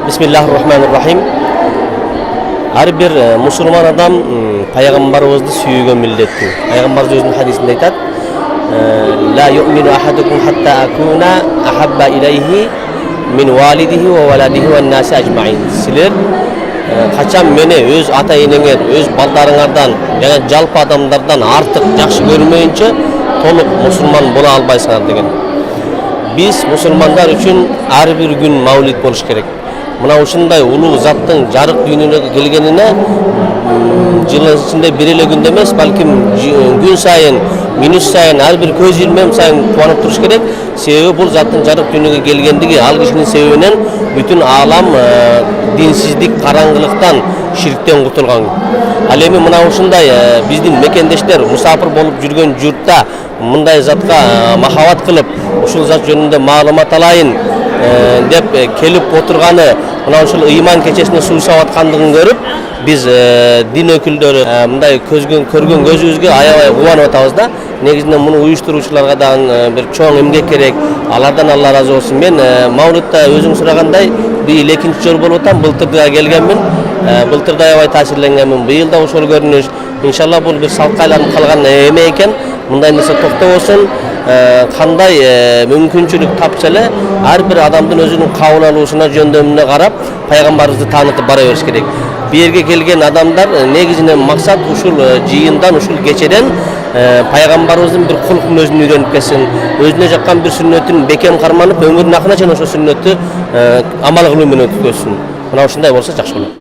Bismillahirrahmanirrahim. Her bir Müslüman adam Peygamberimizni suyugan millettir. Peygamberimiz özünün hadisinde aytadi: "La yu'minu ahadukum hatta akuna ahabba ilayhi min walidihi ve waladihi ve nasi ecmaîn." Sizler kaçan meni öz ata-eneňer, öz baldaryňardan, yani jalpy adamlardan artık yaxşı görmeyince toluk Müslüman bola albaysınlar degen. Biz Müslümanlar üçün her bir gün mavlid boluş gerek. Mına uşunday uluu zattın jarık dünyaya kelgenine жылдын ичинде бир эле күндө эмес, балким күн сайын, минут сайын, ар бир көз илмем сайын кубанып туруш керек. Себеби бул заттын жарык дүйнөгө келгендиги, ал кишинин себебинен бүтүн аалам динсиздик, караңгылыктан, ширктен кутулган. Ал эми мына ушундай биздин мекендештер мусафир болуп жүргөн журтта мындай затка махабат кылып, ушул зат жөнүндө маалымат алайын деп келип отурганы, мына ушул ыйман кечесине суу саап аткандыгын көрүп, biz din öküldörü mындай көргөн көзүбүзгө аябай кубанып атабыз да. Негизинен муну уюштуруучуларга да bir чоң эмгек керек. Алардан Алла разы болсун. Мен Мавлидте өзүң сурагандай быйыл экинчи жолу болуп атам. Былтыр да келгенмин. Былтыр да аябай таасирленгенмин. Быйыл да ошол көрүнүш. Иншалла бул bir салт айланып калган эме экен. Мындай нерсе токтобосун. Кандай мүмкүнчүлүк тапса эле ар бир адамдын өзүнүн кабыл алуусуна, жөндөмүнө карап пайгамбарыбызды таанытып бара бериш керек. Bu yerге kelgen adamlar negizinen maksat uşul jıyından, uşul geçeden Peygamberimizin bir kuluk münözünü öğrenip gelsin. Özüne jakkan bir sünnetin bekem karmanıp ömrün akına çen oşo sünneti amal kılуу menен ötközsün. Mına uşunday bolsa jakşı bolot.